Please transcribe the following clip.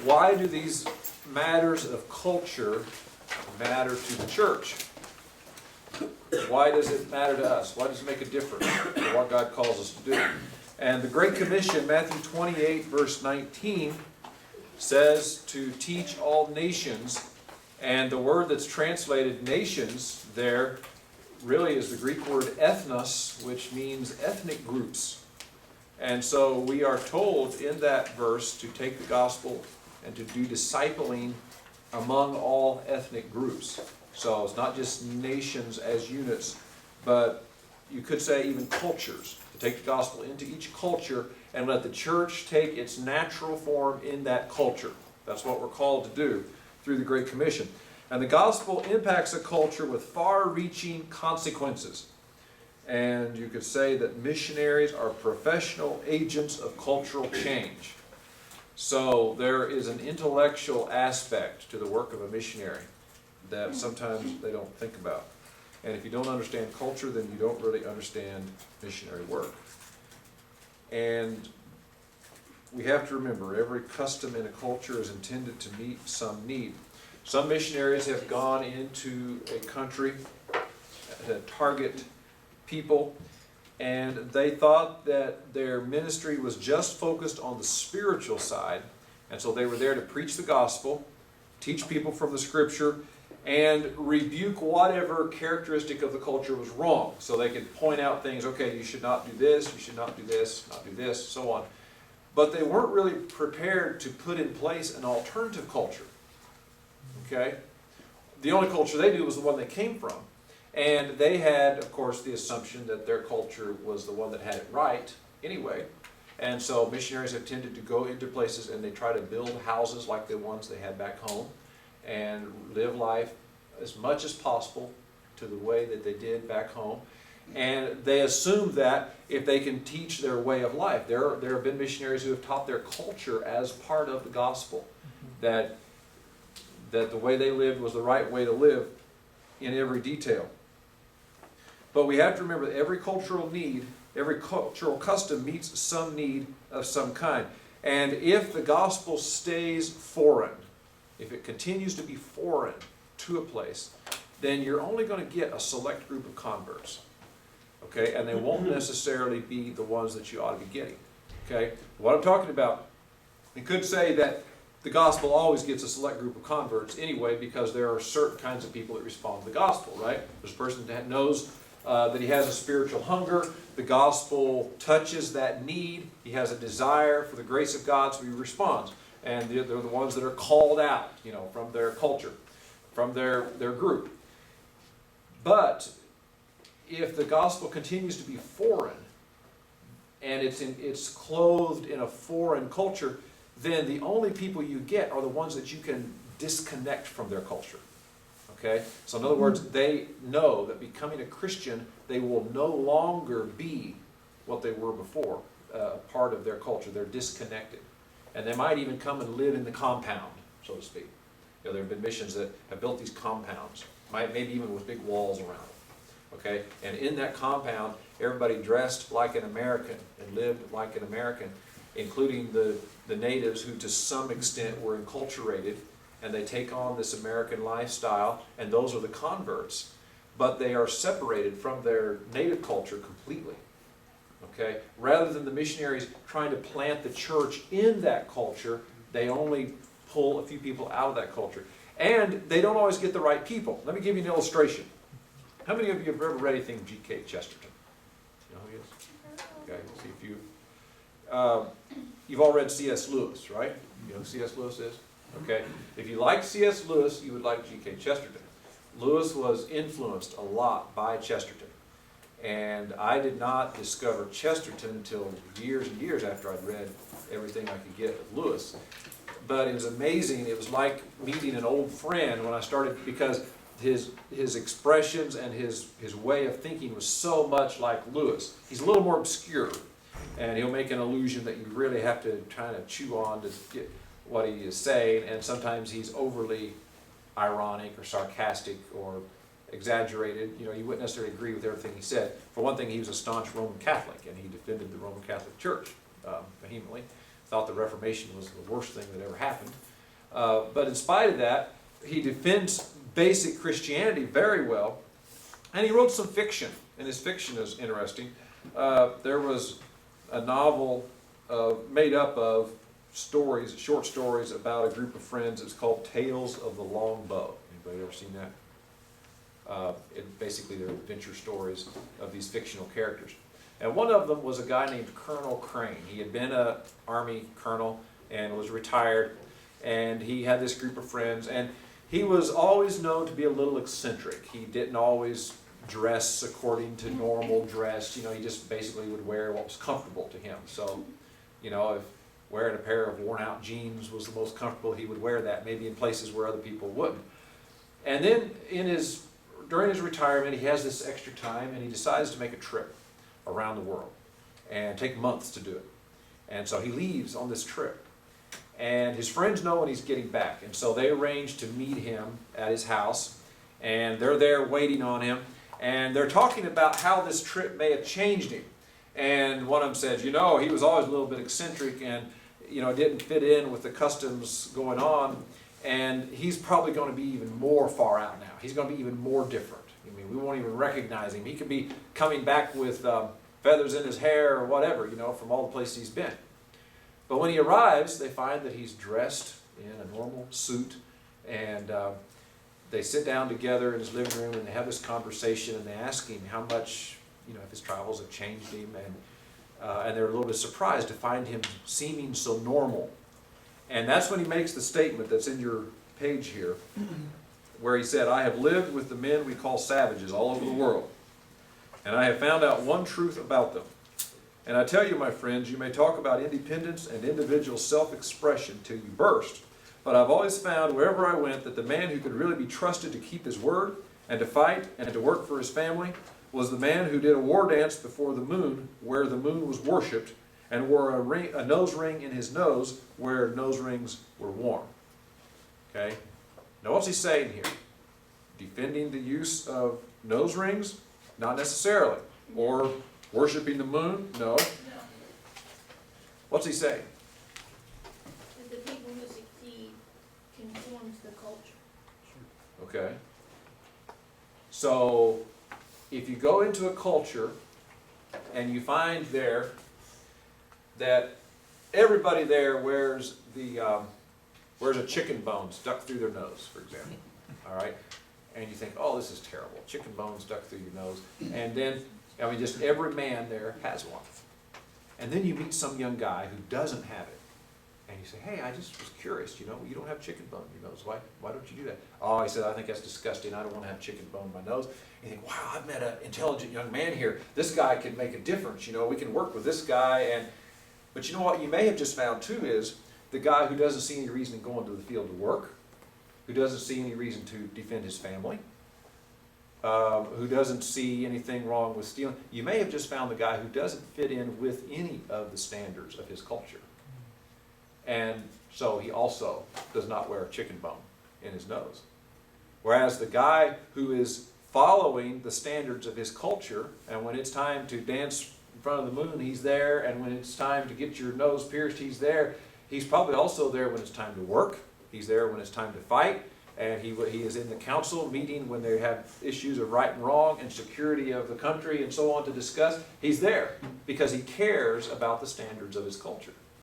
why do these matters of culture matter to the church? Why does it matter to us? Why does it make a difference for what God calls us to do? And the Great Commission, Matthew 28, verse 19, says to teach all nations. And the word that's translated nations there really is the Greek word ethnos, which means ethnic groups. And so we are told in that verse to take the gospel and to do discipling among all ethnic groups. So it's not just nations as units, but you could say even cultures. To take the gospel into each culture and let the church take its natural form in that culture. That's what we're called to do through the Great Commission. And the gospel impacts a culture with far-reaching consequences. And you could say that missionaries are professional agents of cultural change. So there is an intellectual aspect to the work of a missionary that sometimes they don't think about. And if you don't understand culture, then you don't really understand missionary work. And we have to remember, every custom in a culture is intended to meet some need. Some missionaries have gone into a country to target people, and they thought that their ministry was just focused on the spiritual side, and so they were there to preach the gospel, teach people from the scripture, and rebuke whatever characteristic of the culture was wrong. So they could point out things, okay, you should not do this, you should not do this, not do this, so on. But they weren't really prepared to put in place an alternative culture. Okay? The only culture they knew was the one they came from. And they had, of course, the assumption that their culture was the one that had it right anyway. And so missionaries have tended to go into places and they try to build houses like the ones they had back home and live life as much as possible to the way that they did back home. And they assume that if they can teach their way of life, there have been missionaries who have taught their culture as part of the gospel, that the way they lived was the right way to live in every detail. But we have to remember that every cultural need, every cultural custom meets some need of some kind. And if the gospel stays foreign, if it continues to be foreign to a place, then you're only going to get a select group of converts. Okay? And they won't necessarily be the ones that you ought to be getting. Okay? What I'm talking about, you could say that the gospel always gets a select group of converts anyway, because there are certain kinds of people that respond to the gospel, right? There's a person that knows that he has a spiritual hunger. The gospel touches that need. He has a desire for the grace of God, so he responds. And they're the ones that are called out, from their culture, from their group. But if the gospel continues to be foreign, and it's clothed in a foreign culture, then the only people you get are the ones that you can disconnect from their culture. Okay? So in other words, they know that becoming a Christian, they will no longer be what they were before, part of their culture. They're disconnected. And they might even come and live in the compound, so to speak. There have been missions that have built these compounds, maybe even with big walls around them. Okay? And in that compound, everybody dressed like an American and lived like an American, including the natives who to some extent were enculturated, and they take on this American lifestyle, and those are the converts. But they are separated from their native culture completely. Okay? Rather than the missionaries trying to plant the church in that culture, they only pull a few people out of that culture. And they don't always get the right people. Let me give you an illustration. How many of you have ever read anything of G.K. Chesterton? You know who he is? Okay, see if you... you've all read C.S. Lewis, right? You know who C.S. Lewis is? Okay. If you like C.S. Lewis, you would like G.K. Chesterton. Lewis was influenced a lot by Chesterton. And I did not discover Chesterton until years and years after I'd read everything I could get of Lewis. But it was amazing. It was like meeting an old friend when I started, because his expressions and his way of thinking was so much like Lewis. He's a little more obscure, and he'll make an allusion that you really have to try to chew on to get what he is saying, and sometimes he's overly ironic or sarcastic or exaggerated. You wouldn't necessarily agree with everything he said. For one thing, he was a staunch Roman Catholic, and he defended the Roman Catholic Church vehemently. thought the Reformation was the worst thing that ever happened. But in spite of that, he defends basic Christianity very well. And he wrote some fiction, and his fiction is interesting. There was a novel made up of stories, short stories about a group of friends. It's called Tales of the Long Bow. Anybody ever seen that? Basically, they're adventure stories of these fictional characters. And one of them was a guy named Colonel Crane. He had been an Army colonel and was retired. And he had this group of friends. And he was always known to be a little eccentric. He didn't always dress according to normal dress. You know, he just basically would wear what was comfortable to him. So, you know, if wearing a pair of worn-out jeans was the most comfortable, he would wear that, maybe in places where other people wouldn't. And then during his retirement, he has this extra time, and he decides to make a trip around the world and take months to do it. And so he leaves on this trip. And his friends know when he's getting back, and so they arrange to meet him at his house, and they're there waiting on him, and they're talking about how this trip may have changed him. And one of them says, you know, he was always a little bit eccentric and, you know, didn't fit in with the customs going on, and he's probably going to be even more far out now. He's going to be even more different. I mean, we won't even recognize him. He could be coming back with feathers in his hair or whatever, you know, from all the places he's been. But when he arrives, they find that he's dressed in a normal suit, and they sit down together in his living room and they have this conversation, and they ask him how much, you know, if his travels have changed him, and they're a little bit surprised to find him seeming so normal. And that's when he makes the statement that's in your page here, where he said, I have lived with the men we call savages all over the world, and I have found out one truth about them. And I tell you, my friends, you may talk about independence and individual self-expression till you burst, but I've always found wherever I went that the man who could really be trusted to keep his word and to fight and to work for his family was the man who did a war dance before the moon where the moon was worshipped and wore a nose ring in his nose where nose rings were worn. Okay? Now what's he saying here? Defending the use of nose rings? Not necessarily. Or worshiping the moon? No. What's he saying? That the people who succeed conform to the culture. Okay. So, if you go into a culture and you find there that everybody there wears a chicken bone stuck through their nose, for example, all right, and you think, oh, this is terrible, chicken bone stuck through your nose, and then I mean, just every man there has one. And then you meet some young guy who doesn't have it. And you say, hey, I just was curious, you know, you don't have chicken bone in your nose. Why don't you do that? Oh, he said, I think that's disgusting. I don't want to have chicken bone in my nose. And you think, wow, I've met an intelligent young man here. This guy can make a difference. You know, we can work with this guy. But you know what you may have just found, too, is the guy who doesn't see any reason in going to the field to work, who doesn't see any reason to defend his family, who doesn't see anything wrong with stealing. You may have just found the guy who doesn't fit in with any of the standards of his culture. And so he also does not wear a chicken bone in his nose. Whereas the guy who is following the standards of his culture, and when it's time to dance in front of the moon, he's there, and when it's time to get your nose pierced, he's there. He's probably also there when it's time to work. He's there when it's time to fight. And he is in the council meeting when they have issues of right and wrong and security of the country and so on to discuss. He's there because he cares about the standards of his culture.